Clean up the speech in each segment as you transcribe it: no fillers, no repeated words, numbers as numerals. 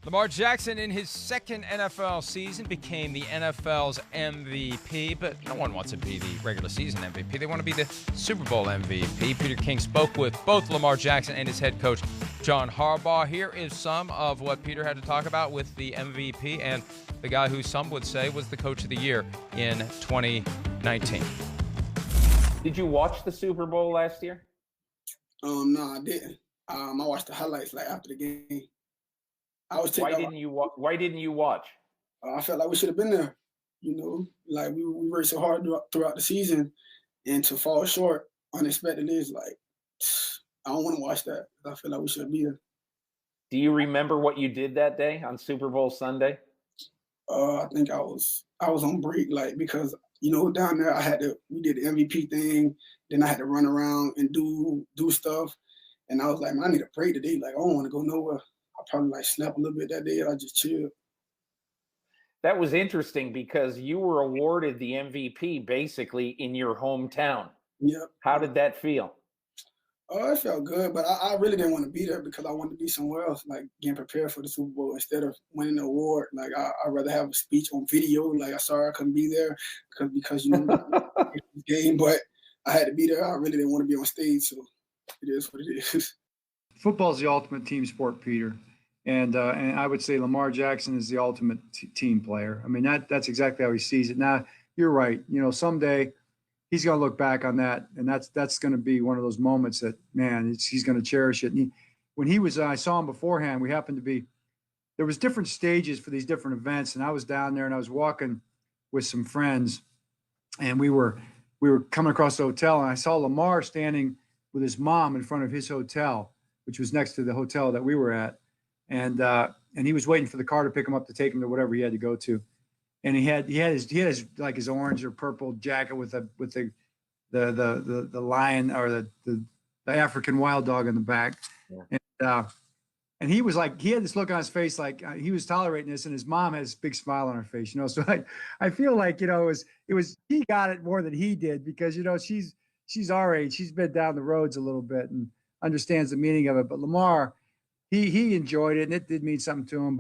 Lamar Jackson, in his second NFL season, became the NFL's MVP, but no one wants to be the regular season MVP. They want to be the Super Bowl MVP. Peter King spoke with both Lamar Jackson and his head coach, John Harbaugh. Here is some of what Peter had to talk about with the MVP and the guy who some would say was the coach of the year in 2019. Did you watch the Super Bowl last year? No, I didn't. I watched the highlights after the game. Why didn't you watch? I felt like we should have been there. We worked so hard throughout the season, and to fall short unexpectedly is I don't want to watch that. I feel like we should be there. Do you remember what you did that day on Super Bowl Sunday? I think I was on break, because down there we did the MVP thing, then I had to run around and do stuff, and I was like, man, I need a break today. I don't want to go nowhere. I probably slept a little bit that day and I just chilled. That was interesting because you were awarded the MVP basically in your hometown. Yep. How did that feel? Oh, it felt good, but I really didn't want to be there because I wanted to be somewhere else, getting prepared for the Super Bowl instead of winning the award. I'd rather have a speech on video. Sorry I couldn't be there because game, but I had to be there. I really didn't want to be on stage, so it is what it is. Football is the ultimate team sport, Peter. And I would say Lamar Jackson is the ultimate team player. I mean, that's exactly how he sees it. Now, you're right. Someday he's going to look back on that, and that's going to be one of those moments that, man, he's going to cherish it. And I saw him beforehand, there was different stages for these different events, and I was down there and I was walking with some friends, and we were coming across the hotel, and I saw Lamar standing with his mom in front of his hotel, which was next to the hotel that we were at. And he was waiting for the car to pick him up to take him to whatever he had to go to, and he had his orange or purple jacket with the lion or the African wild dog in the back, yeah. And he was he had this look on his face he was tolerating this, and his mom has a big smile on her face, So I feel like it was he got it more than he did because she's our age, she's been down the roads a little bit and understands the meaning of it, but Lamar. He enjoyed it, and it did mean something to him.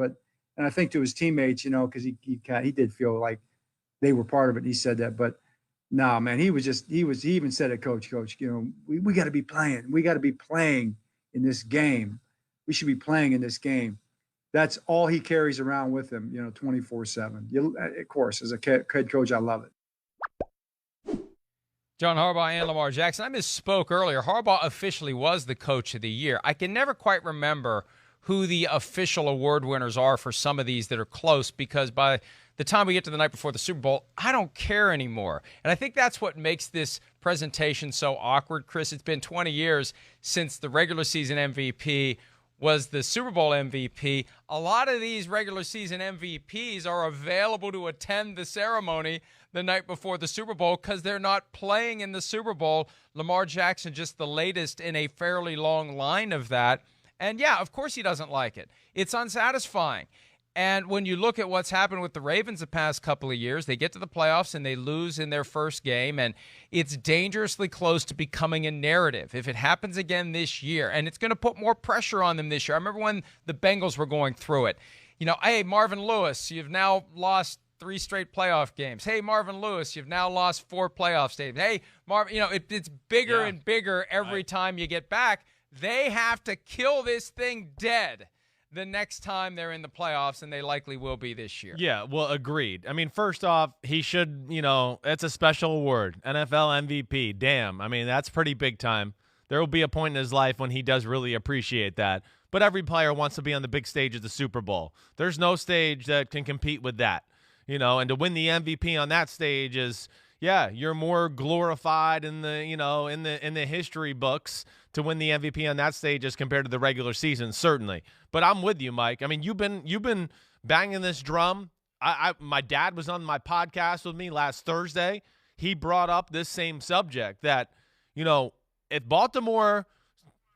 And I think to his teammates, because he did feel like they were part of it. And he said that, but no, man, he even said it, Coach, we got to be playing. We got to be playing in this game. We should be playing in this game. That's all he carries around with him, 24/7. Of course, as a head coach, I love it. John Harbaugh and Lamar Jackson. I misspoke earlier. Harbaugh officially was the coach of the year. I can never quite remember who the official award winners are for some of these that are close because by the time we get to the night before the Super Bowl, I don't care anymore. And I think that's what makes this presentation so awkward, Chris. It's been 20 years since the regular season MVP was the Super Bowl MVP. A lot of these regular season MVPs are available to attend the ceremony the night before the Super Bowl because they're not playing in the Super Bowl. Lamar Jackson just the latest in a fairly long line of that. And yeah, of course he doesn't like it. It's unsatisfying. And when you look at what's happened with the Ravens the past couple of years, they get to the playoffs and they lose in their first game, and it's dangerously close to becoming a narrative if it happens again this year. And it's going to put more pressure on them this year. I remember when the Bengals were going through it. Hey, Marvin Lewis, you've now lost 3 straight playoff games. Hey, Marvin Lewis, you've now lost 4 playoff games. Hey, Marvin, it's bigger and bigger every time you get back. They have to kill this thing dead the next time they're in the playoffs, and they likely will be this year. Yeah, well, agreed. I mean, first off, he should, it's a special award, NFL MVP. Damn, I mean, that's pretty big time. There will be a point in his life when he does really appreciate that. But every player wants to be on the big stage of the Super Bowl. There's no stage that can compete with that, and to win the MVP on that stage is, yeah, you're more glorified in the, in the history books to win the MVP on that stage as compared to the regular season, certainly. But I'm with you, Mike. I mean, you've been banging this drum. My dad was on my podcast with me last Thursday. He brought up this same subject that, if Baltimore,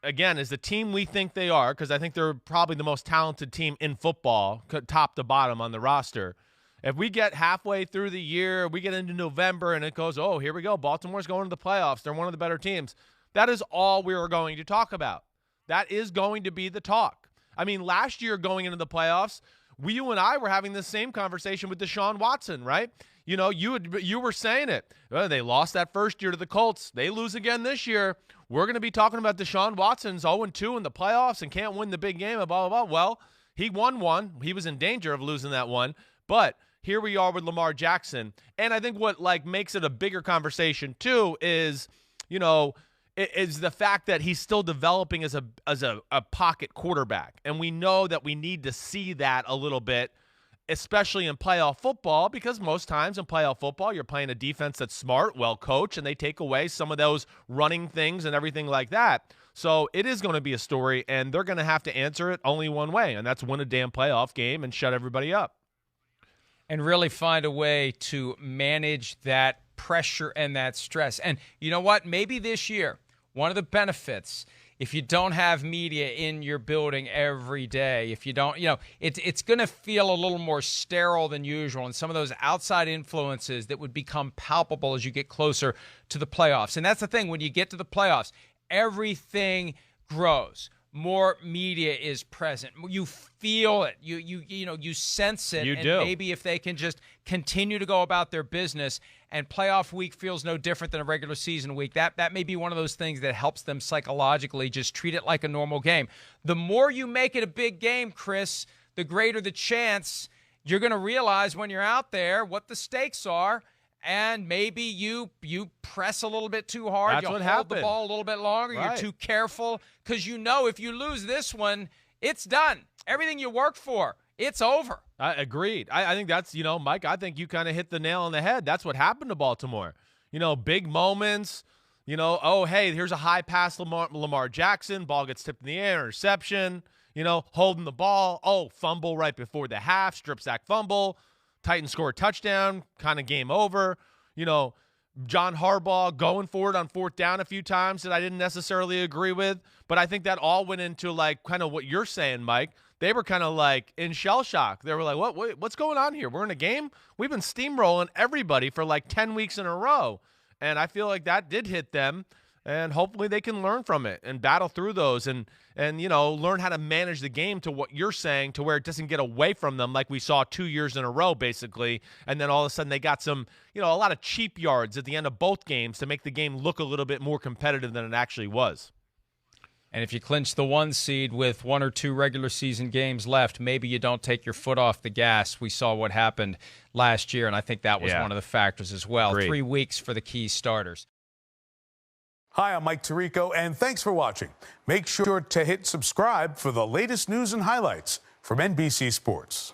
again, is the team we think they are, because I think they're probably the most talented team in football, top to bottom on the roster. If we get halfway through the year, we get into November, and it goes, oh, here we go, Baltimore's going to the playoffs. They're one of the better teams. That is all we are going to talk about. That is going to be the talk. I mean, last year going into the playoffs, you and I were having the same conversation with Deshaun Watson, right? You know, you were saying it. They lost that first year to the Colts. They lose again this year. We're going to be talking about Deshaun Watson's 0-2 in the playoffs and can't win the big game and blah, blah, blah. Well, he won one. He was in danger of losing that one. But here we are with Lamar Jackson. And I think what makes it a bigger conversation too is, you know, is the fact that he's still developing as a pocket quarterback. And we know that we need to see that a little bit, especially in playoff football, because most times in playoff football, you're playing a defense that's smart, well coached, and they take away some of those running things and everything like that. So it is going to be a story, and they're going to have to answer it only one way, and that's win a damn playoff game and shut everybody up. And really find a way to manage that pressure and that stress. And you know what? Maybe this year, one of the benefits, if you don't have media in your building every day, if you don't, you know, it's going to feel a little more sterile than usual, and some of those outside influences that would become palpable as you get closer to the playoffs. And that's the thing, when you get to the playoffs, everything grows. More media is present. You feel it. You know, you sense it. You and do. Maybe if they can just continue to go about their business, and playoff week feels no different than a regular season week, that may be one of those things that helps them psychologically just treat it like a normal game. The more you make it a big game, Chris, the greater the chance you're going to realize when you're out there what the stakes are. And maybe you press a little bit too hard. That's you what hold happened. the ball a little bit longer. Right. You're too careful because you know if you lose this one, it's done. Everything you worked for, it's over. I agreed. I think that's, you know, Mike, I think you kind of hit the nail on the head. That's what happened to Baltimore. You know, big moments, you know, oh, hey, here's a high pass Lamar Jackson. Ball gets tipped in the air, interception, you know, holding the ball. Oh, fumble right before the half, strip sack fumble. Titans score a touchdown, kind of game over. You know, John Harbaugh going for it on fourth down a few times that I didn't necessarily agree with. But I think that all went into, like, kind of what you're saying, Mike. They were kind of, like, in shell shock. They were like, what's going on here? We're in a game? We've been steamrolling everybody for, like, 10 weeks in a row. And I feel like that did hit them. And hopefully they can learn from it and battle through those and you know, learn how to manage the game to what you're saying, to where it doesn't get away from them like we saw 2 years in a row, basically. And then all of a sudden they got some, you know, a lot of cheap yards at the end of both games to make the game look a little bit more competitive than it actually was. And if you clinch the 1 seed with 1 or 2 regular season games left, maybe you don't take your foot off the gas. We saw what happened last year, and I think that was one of the factors as well. Agreed. 3 weeks for the key starters. Hi, I'm Mike Tirico, and thanks for watching. Make sure to hit subscribe for the latest news and highlights from NBC Sports.